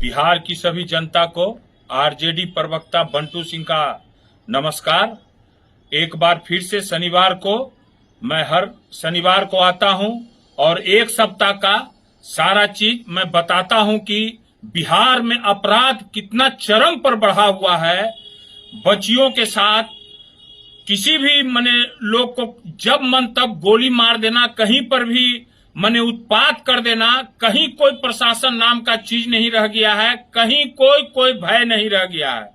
बिहार की सभी जनता को आरजेडी प्रवक्ता बंटू सिंह का नमस्कार। एक बार फिर से शनिवार को मैं हर शनिवार को आता हूं और एक सप्ताह का सारा चीज मैं बताता हूं कि बिहार में अपराध कितना चरम पर बढ़ा हुआ है। बच्चियों के साथ किसी भी लोग को जब मन तब गोली मार देना, कहीं पर भी उत्पात कर देना, कहीं कोई प्रशासन नाम का चीज नहीं रह गया है, कहीं कोई भय नहीं रह गया है।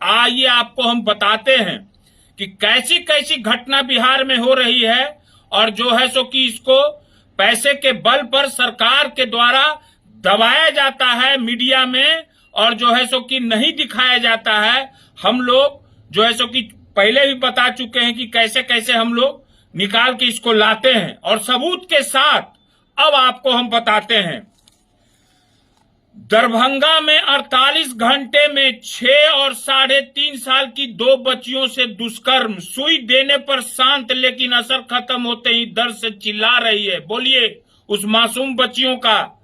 आइए आपको हम बताते हैं कि कैसी कैसी घटना बिहार में हो रही है और जो है सो कि इसको पैसे के बल पर सरकार के द्वारा दबाया जाता है मीडिया में और जो है सो कि नहीं दिखाया जाता है। हम लोग जो है सो कि पहले भी बता चुके हैं कि कैसे कैसे हम लोग निकाल के इसको लाते हैं और सबूत के साथ अब आपको हम बताते हैं। दरभंगा में 48 घंटे में 6 और 3.5 साल की 2 बच्चियों से दुष्कर्म। सुई देने पर शांत लेकिन असर खत्म होते ही दर्द से चिल्ला रही है। बोलिए उस मासूम बच्चियों का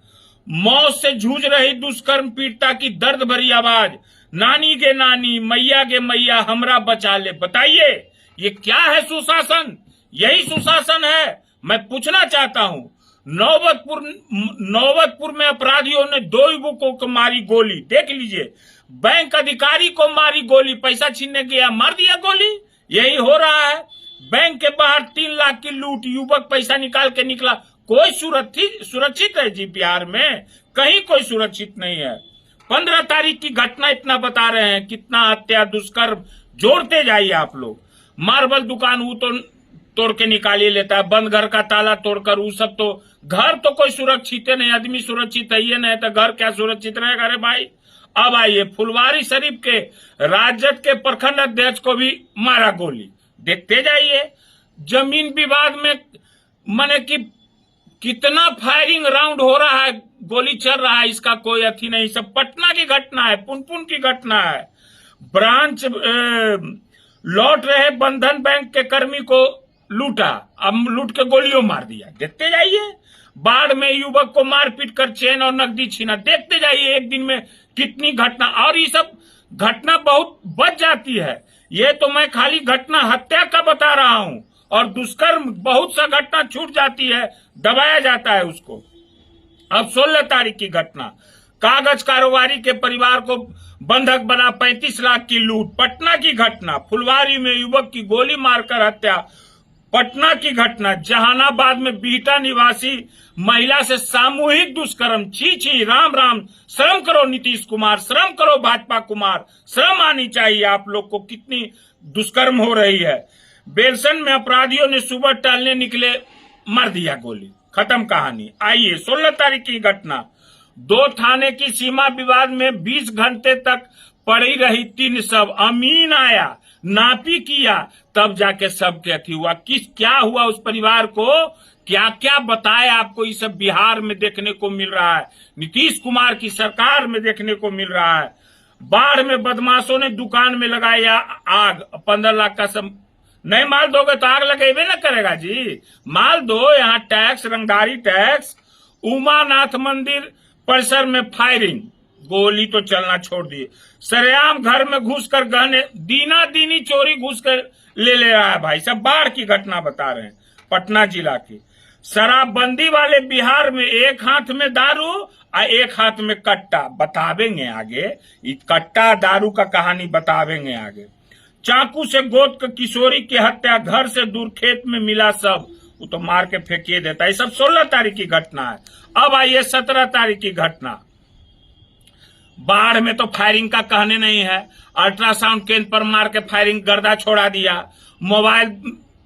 मौत से जूझ रही दुष्कर्म पीड़िता की दर्द भरी आवाज, नानी गे नानी, मैया गे मैया, हमरा बचा ले। बताइए ये क्या है सुशासन? यही सुशासन है? मैं पूछना चाहता हूं। नौबतपुर में अपराधियों ने 2 युवकों को मारी गोली। देख लीजिए, बैंक अधिकारी को मारी गोली, पैसा छीनने गया मार दिया गोली। यही हो रहा है। बैंक के बाहर 3 लाख की लूट, युवक पैसा निकाल के निकला। कोई सुरक्षित है जी बिहार में? कहीं कोई सुरक्षित नहीं है। 15 तारीख की घटना इतना बता रहे हैं, कितना हत्या दुष्कर्म जोड़ते जाइए आप लोग। मार्बल दुकान वो तो तोड़ के निकालिए लेता है, बंद घर का ताला तोड़कर। वो सब तो घर तो कोई सुरक्षित नहीं, आदमी सुरक्षित है ये नहीं तो घर क्या सुरक्षित रहेगा रे भाई। अब आइए, फुलवारी शरीफ के राजद के प्रखंड अध्यक्ष को भी मारा गोली। देखते जाइए। जमीन विवाद में कि कितना फायरिंग राउंड हो रहा है, गोली चल रहा है, इसका कोई अथी नहीं। सब पटना की घटना है, पुनपुन की घटना है। ब्रांच लौट रहे बंधन बैंक के कर्मी को लूटा, अब लूट के गोलियों मार दिया। देखते जाइए। बाढ़ में युवक को मारपीट कर चेन और नकदी छीना। देखते जाइए एक दिन में कितनी घटना। और ये सब घटना बहुत बच जाती है। ये तो मैं खाली घटना हत्या का बता रहा हूं और दुष्कर्म बहुत सा घटना छूट जाती है, दबाया जाता है उसको। अब 16 तारीख की घटना, कागज कारोबारी के परिवार को बंधक बना 35 लाख की लूट। पटना की घटना, फुलवारी में युवक की गोली मारकर हत्या। पटना की घटना, जहानाबाद में बिहटा निवासी महिला से सामूहिक दुष्कर्म। छी छी, राम राम, शर्म करो नीतीश कुमार, शर्म करो भाजपा कुमार, शर्म आनी चाहिए आप लोग को। कितनी दुष्कर्म हो रही है। बेलसन में अपराधियों ने सुबह टहलने निकले, मार दिया गोली, खत्म कहानी। आइए 16 तारीख की घटना, 2 थाने की सीमा विवाद में 20 घंटे तक पड़ी रही 3 शव। अमीन आया, नापी किया, तब जाके सब क्या हुआ। क्या हुआ उस परिवार को, क्या क्या बताए आपको। ये सब बिहार में देखने को मिल रहा है, नीतीश कुमार की सरकार में देखने को मिल रहा है। बाढ़ में बदमाशों ने दुकान में लगाया आग, 15 लाख का नहीं माल दोगे तो आग लगेबे न करेगा जी। माल दो, यहाँ टैक्स, रंगदारी टैक्स। उमानाथ मंदिर परिसर में फायरिंग, गोली तो चलना छोड़ दिए। सरेआम घर में घुसकर गहने, दीना दीनी चोरी घुसकर ले रहा है भाई। सब बाढ़ की घटना बता रहे हैं पटना जिला की। शराबबंदी वाले बिहार में एक हाथ में दारू और एक हाथ में कट्टा। बतावेंगे आगे, ये कट्टा दारू का कहानी बतावेंगे आगे। चाकू से गोद कर किशोरी की हत्या, घर से दूर खेत में मिला सब, वो तो मार के फेंकिए देता है। सब 16 तारीख की घटना है। अब आइए 17 तारीख की घटना। बाढ़ में तो फायरिंग का कहने नहीं है, अल्ट्रासाउंड केंद्र पर मार के फायरिंग गर्दा छोड़ा दिया। मोबाइल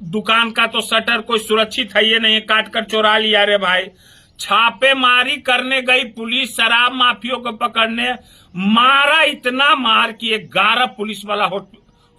दुकान का तो शटर कोई सुरक्षित है ये नहीं, काट कर चोरा लिया रे भाई। छापेमारी करने गई पुलिस शराब माफियों को पकड़ने, मारा इतना मार कि 11 पुलिस वाला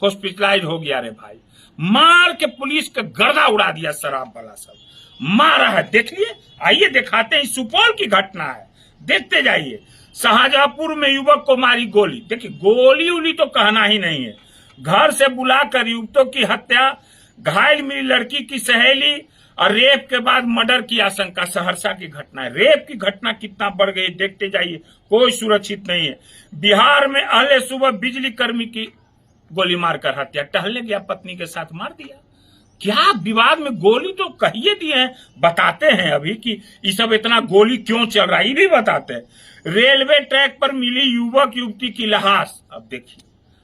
हॉस्पिटलाइज हो गया रे भाई। मार के पुलिस का गर्दा उड़ा दिया, शराब वाला सब मारा है। देखिए, आइए दिखाते हैं। सुपौल की घटना है, देखते जाइए। शाहजहांपुर में युवक को मारी गोली। देखिए, गोली उली तो कहना ही नहीं है। घर से बुलाकर युवकों की हत्या, घायल मिली लड़की की सहेली, और रेप के बाद मर्डर की आशंका, सहरसा की घटना है। रेप की घटना कितना बढ़ गई देखते जाइए, कोई सुरक्षित नहीं है। बिहार में अहले सुबह बिजली कर्मी की गोली मारकर हत्या, टहलने गया पत्नी के साथ मार दिया। क्या विवाद में गोली तो कहिए दिए हैं, बताते हैं अभी कि ये सब इतना गोली क्यों चल रहा है, ये भी बताते हैं। रेलवे ट्रैक पर मिली युवक युवती की लाश, अब देखिए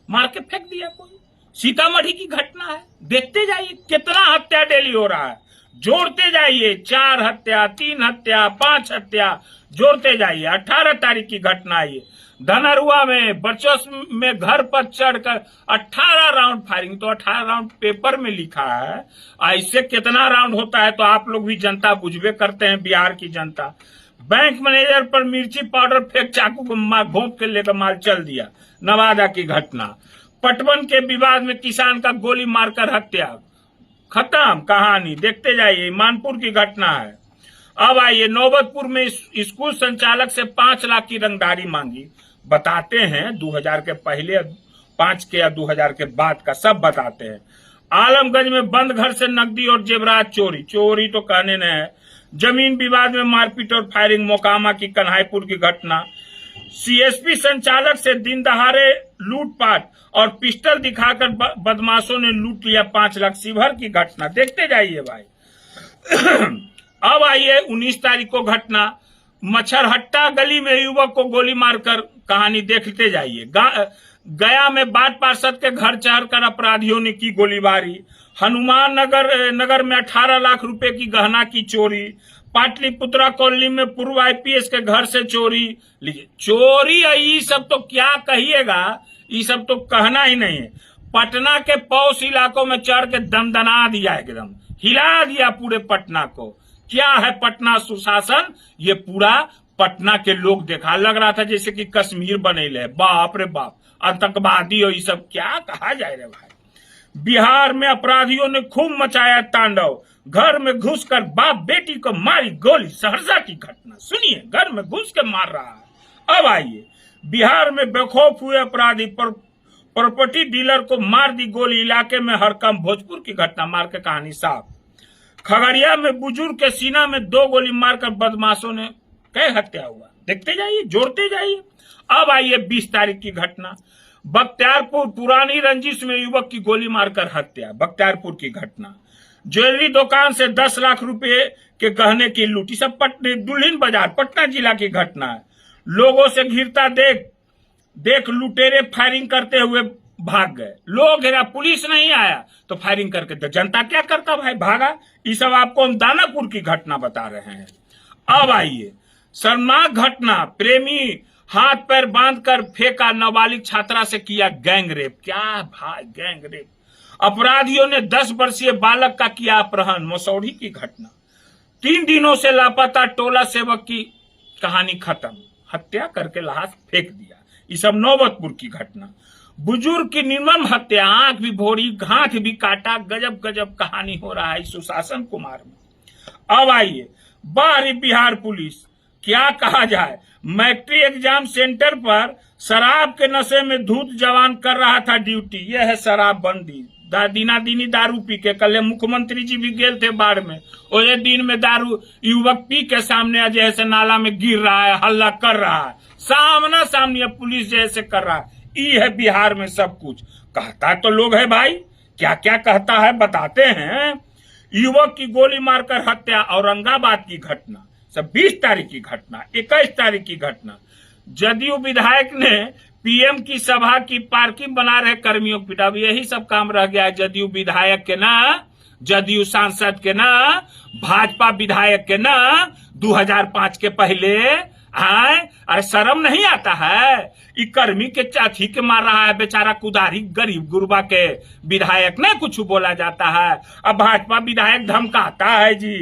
मार के फेंक दिया कोई। सीतामढ़ी की घटना है, देखते जाइए कितना हत्या डेली हो रहा है, जोड़ते जाइए, 4 हत्या, 3 हत्या, 5 हत्या, जोड़ते जाइए। 18 तारीख की घटना है ये, धनरुआ में वर्चस्व में घर पर चढ़कर 18 राउंड फायरिंग, तो 18 राउंड पेपर में लिखा है, ऐसे कितना राउंड होता है तो आप लोग भी जनता बुझबे करते हैं, बिहार की जनता। बैंक मैनेजर पर मिर्ची पाउडर फेंक चाकू को घोंप के लेकर मार चल दिया, नवादा की घटना। पटवन के विवाद में किसान का गोली मारकर हत्या, खत्म कहानी, देखते जाइए। मानपुर की घटना है। अब आइए, नौबतपुर में स्कूल संचालक से 5 लाख की रंगदारी मांगी, बताते हैं 2000 के पहले, 5 के या 2000 के बाद का सब बताते हैं। आलमगंज में बंद घर से नकदी और जेवरात चोरी, चोरी तो कहने न है। जमीन विवाद में मारपीट और फायरिंग, मोकामा की कन्हाईपुर की घटना। सीएसपी संचालक से दिन दहाड़े लूटपाट और पिस्टल दिखाकर बदमाशों ने लूट लिया 5 लाख, शिवहर की घटना, देखते जाइए भाई। अब आइए 19 तारीख को घटना, मच्छरहट्टा गली में युवक को गोली मारकर, कहानी देखते जाइए। गया में बाढ़ पार्षद के घर चढ़कर अपराधियों ने की गोलीबारी। हनुमान नगर में 18 लाख रुपए की गहना की चोरी। पाटलिपुत्रा कॉलोनी में पूर्व आईपीएस के घर से चोरी। लीजिए, चोरी ये सब तो क्या कहिएगा, ये सब तो कहना ही नहीं है। पटना के पौष इलाकों में चढ़ के दमदना दिया, एकदम हिला दिया पूरे पटना को। क्या है पटना सुशासन, ये पूरा पटना के लोग देखा, लग रहा था जैसे कि कश्मीर बनेले, बाप रे बाप, आतंकवादी और ये सब क्या कहा जाए रे भाई। बिहार में अपराधियों ने खूब मचाया तांडव, घर में घुसकर बाप बेटी को मारी गोली, सहरसा की घटना सुनिए, घर में घुस के मार रहा है। अब आइए, बिहार में बेखौफ हुए अपराधी प्रॉपर्टी डीलर को मार दी गोली, इलाके में हड़कंप, भोजपुर की घटना, मार के कहानी साफ। खगड़िया में बुजुर्ग के सीना में 2 गोली मारकर बदमाशों ने कई हत्या हुआ, देखते जाइए, जोड़ते जाइए। अब आइए 20 तारीख की घटना, बख्तियारपुर पुरानी रंजिश में युवक की गोली मारकर हत्या, बख्तियारपुर की घटना। ज्वेलरी दुकान से 10 लाख रुपए के गहने की लूटी, सब दुल्हिन बाजार पटना जिला की घटना है। लोगों से घिरता देख लुटेरे फायरिंग करते हुए भाग गए, लोग घेरा, पुलिस नहीं आया तो फायरिंग करके तो जनता क्या करता भाई, भागा। ये सब आपको हम दानापुर की घटना बता रहे हैं। अब आइए, शर्मनाक घटना, प्रेमी हाथ पैर बांधकर फेंका, नाबालिग छात्रा से किया गैंग रेप। क्या भाई, गैंग रेप। अपराधियों ने 10 वर्षीय बालक का किया अपहरण, मसौढ़ी की घटना। 3 दिनों से लापता टोला सेवक की कहानी खत्म, हत्या करके लाश फेंक दिया। ये सब नौबतपुर की घटना। बुजुर्ग की निर्मम हत्या, आंख भी भोरी, हाथ भी काटा, गजब गजब कहानी हो रहा है सुशासन कुमार में। अब आइए, बाहरी बिहार पुलिस, क्या कहा जाए, मैट्रिक एग्जाम सेंटर पर शराब के नशे में धूत जवान कर रहा था ड्यूटी। यह है शराबबंदी, दिनी दारू पी के, कल मुख्यमंत्री जी भी गेल थे बाढ़ में, और दिन में दारू युवक पी के सामने जैसे नाला में गिर रहा है, हल्ला कर रहा है, सामना सामने पुलिस जैसे कर रहा है। ये है बिहार में सब कुछ, कहता तो लोग है भाई, क्या क्या कहता है बताते हैं। युवक की गोली मारकर हत्या, औरंगाबाद की घटना, सब 20 तारीख की घटना। 21 तारीख की घटना, जदयू विधायक ने पीएम की सभा की पार्किंग बना रहे कर्मियों को पिटा। यही सब काम रह गया है जदयू विधायक के ना, जदयू सांसद के ना, भाजपा विधायक के ना, 2005 के पहले। अरे शर्म नहीं आता है, ये कर्मी के चाची के मार रहा है बेचारा, कुदारी गरीब गुरबा के विधायक ने कुछ बोला जाता है। अब भाजपा विधायक धमकाता है जी,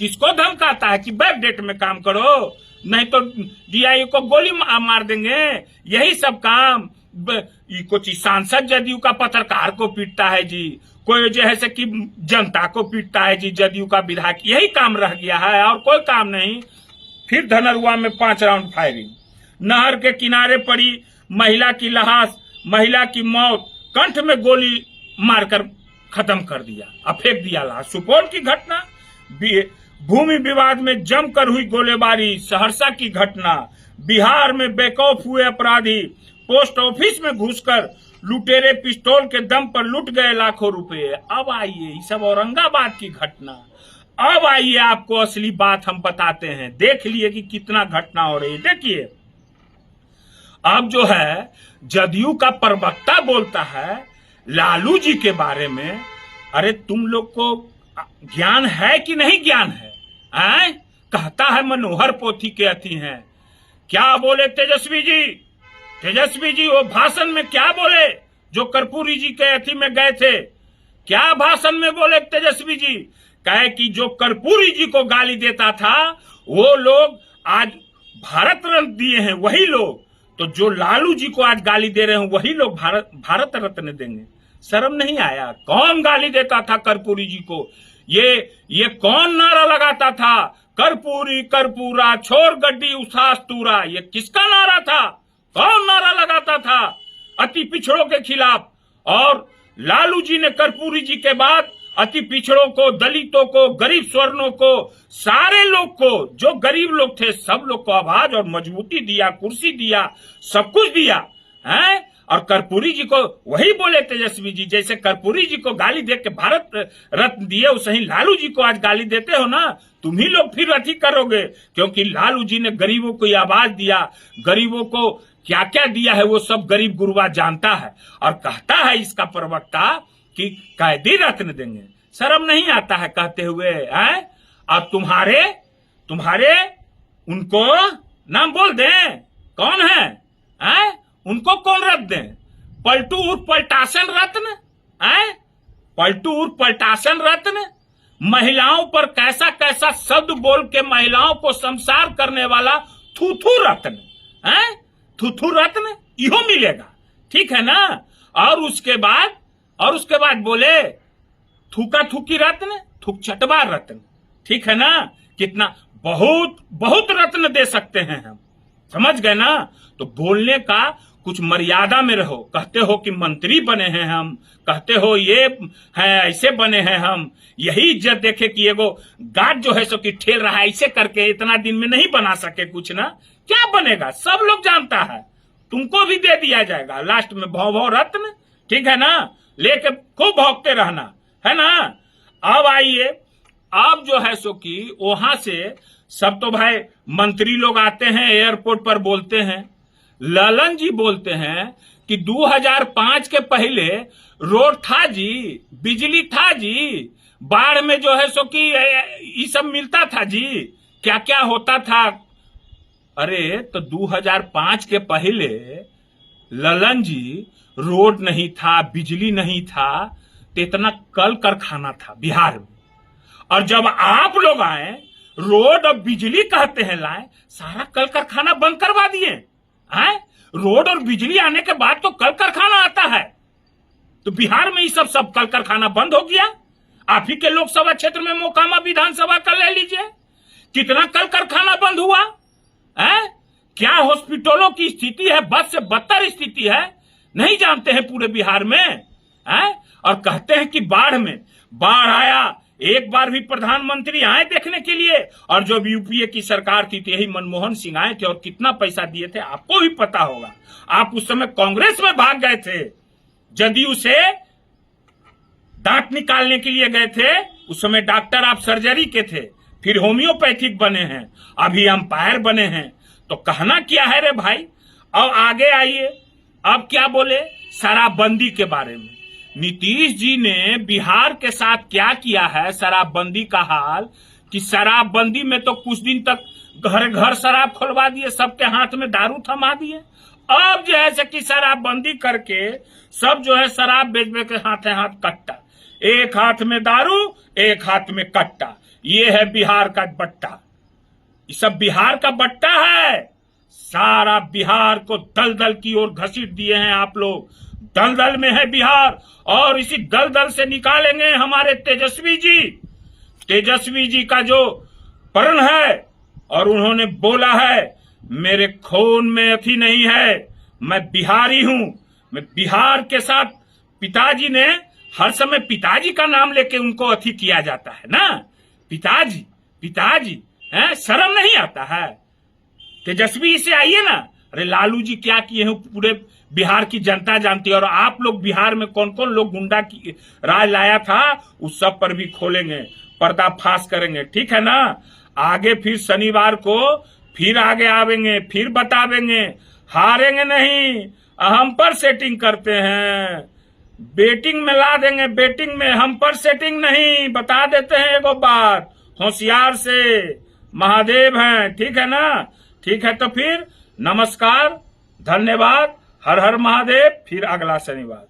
किसको धमकाता है कि बैक डेट में काम करो, नहीं तो डीआईओ को गोली मार देंगे। यही सब काम, कुछ सांसद जदयू का पत्रकार को पीटता है जी, कोई जैसे कि जनता को पीटता है जी, जदयू का विधायक, यही काम रह गया है और कोई काम नहीं। फिर धनरुआ में 5 राउंड फायरिंग, नहर के किनारे पड़ी महिला की लाश, महिला की मौत, कंठ में गोली मारकर खत्म कर दिया, अब फेंक दिया लाश। सुपौल की घटना, भूमि विवाद में जमकर हुई गोलीबारी, सहरसा की घटना, बिहार में बेखौफ हुए अपराधी, पोस्ट ऑफिस में घुसकर लुटेरे पिस्तौल के दम पर लूट गए लाखों रुपए। अब आइए, ये सब औरंगाबाद की घटना। अब आइए आपको असली बात हम बताते हैं, देख लिए कि कितना घटना हो रही है। देखिए, अब जो है जदयू का प्रवक्ता बोलता है लालू जी के बारे में। अरे तुम लोग को ज्ञान है कि नहीं ज्ञान है? कहता है मनोहर पोथी के अथी हैं। क्या बोले तेजस्वी जी? तेजस्वी जी वो भाषण में क्या बोले जो कर्पूरी जी के अथी में गए थे? क्या भाषण में बोले तेजस्वी जी? कहे कि जो कर्पूरी जी को गाली देता था वो लोग आज भारत रत्न दिए हैं वही लोग, तो जो लालू जी को आज गाली दे रहे हैं वही लोग भारत रत्न देंगे। शर्म नहीं आया? कौन गाली देता था कर्पूरी जी को? ये कौन नारा लगाता था? कर्पूरी कर्पूरा छोड़ गड्डी उसास तूरा, ये किसका नारा था? कौन नारा लगाता था अति पिछड़ों के खिलाफ? और लालू जी ने कर्पूरी जी के बाद अति पिछड़ों को, दलितों को, गरीब स्वर्णों को, सारे लोग को, जो गरीब लोग थे सब लोग को आवाज और मजबूती दिया, कुर्सी दिया, सब कुछ दिया है। और कर्पूरी जी को वही बोले तेजस्वी जी, जैसे कर्पूरी जी को गाली दे के भारत रत्न दिए वैसे ही लालू जी को आज गाली देते हो ना, तुम ही लोग फिर अथी करोगे। क्योंकि लालू जी ने गरीबों को आवाज दिया, गरीबों को क्या क्या दिया है वो सब गरीब गुरुआ जानता है। और कहता है इसका प्रवक्ता कि कैदी रत्न देंगे। शर्म नहीं आता है कहते हुए? है और तुम्हारे उनको नाम बोल दें कौन है? उनको कौन रत्न दें? पलटू उर्फ पलटासन रत्न, पलटू उर्फ पलटासन रत्न। महिलाओं पर कैसा कैसा शब्द बोल के महिलाओं को संसार करने वाला थूथू रत्न, थूथू रत्न इहो मिलेगा, ठीक है ना? और उसके बाद बोले थूका थूकी रत्न, थूक चटवा रत्न, ठीक है ना? कितना बहुत रत्न दे सकते हैं हम, समझ गए ना? तो बोलने का कुछ मर्यादा में रहो। कहते हो कि मंत्री बने हैं हम, कहते हो ये है ऐसे बने हैं हम, यही इज्जत देखे कि एगो गार्ड जो है सो कि ठेल रहा है ऐसे करके, इतना दिन में नहीं बना सके कुछ ना, क्या बनेगा सब लोग जानता है। तुमको भी दे दिया जाएगा लास्ट में भौ रत्न, ठीक है ना? लेके खूब भौंकते रहना, है ना? अब आइए, अब जो है सो कि वहां से सब तो भाई मंत्री लोग आते हैं एयरपोर्ट पर बोलते हैं। ललन जी बोलते हैं कि 2005 के पहले रोड था जी, बिजली था जी, बाढ़ में जो है सो कि ये सब मिलता था जी, क्या क्या होता था। अरे तो 2005 के पहले ललन जी रोड नहीं था, बिजली नहीं था, तो इतना कल कारखाना था बिहार में। और जब आप लोग आए रोड और बिजली कहते हैं लाए, सारा कल कारखाना बंद करवा दिए। रोड और बिजली आने के बाद तो कल कारखाना आता है, तो बिहार में ये सब कल कारखाना बंद हो गया। आप ही के लोकसभा क्षेत्र में मोकामा विधानसभा का ले लीजिए, कितना कल कारखाना बंद हुआ है। क्या हॉस्पिटलों की स्थिति है, बद से बदतर स्थिति है, नहीं जानते हैं पूरे बिहार में है। और कहते हैं कि बाढ़ आया, एक बार भी प्रधानमंत्री आए देखने के लिए। और जो यूपीए की सरकार थी यही मनमोहन सिंह आए थे और कितना पैसा दिए थे आपको भी पता होगा। आप उस समय कांग्रेस में भाग गए थे, जदयू से दांत निकालने के लिए गए थे। उस समय डॉक्टर आप सर्जरी के थे, फिर होम्योपैथिक बने हैं, अभी अंपायर बने हैं। तो कहना क्या है रे भाई? अब आगे आइए, अब क्या बोले शराबबंदी के बारे में। नीतीश जी ने बिहार के साथ क्या किया है शराबबंदी का हाल, कि शराबबंदी में तो कुछ दिन तक घर घर शराब खुलवा दिए, सबके हाथ में दारू थमा दिए। अब जो है कि शराबबंदी करके सब जो है शराब बेच के हाथ कट्टा, एक हाथ में दारू एक हाथ में कट्टा। ये है बिहार का बट्टा, ये सब बिहार का बट्टा है। सारा बिहार को दलदल की ओर घसीट दिए हैं आप लोग, दलदल में है बिहार। और इसी दलदल से निकालेंगे हमारे तेजस्वी जी का जो प्रण है। और उन्होंने बोला है मेरे खून में अथी नहीं है, मैं बिहारी हूं, मैं बिहार के साथ पिताजी ने हर समय पिताजी का नाम लेके उनको अथी किया जाता है ना, पिताजी पिताजी, है शर्म नहीं आता है? तेजस्वी से आइए ना। अरे लालू जी क्या किए हैं पूरे बिहार की जनता जानती है, और आप लोग बिहार में कौन कौन लोग गुंडा की राज लाया था उस सब पर भी खोलेंगे, पर्दाफाश करेंगे, ठीक है ना। आगे फिर शनिवार को फिर आगे आवेंगे, फिर बतावेंगे, हारेंगे नहीं। हम पर सेटिंग करते हैं, बेटिंग में ला देंगे, बेटिंग में हम पर सेटिंग नहीं। बता देते हैं एगो बात होशियार से, महादेव हैं, ठीक है ना। ठीक है तो फिर नमस्कार, धन्यवाद, हर हर महादेव, फिर अगला शनिवार।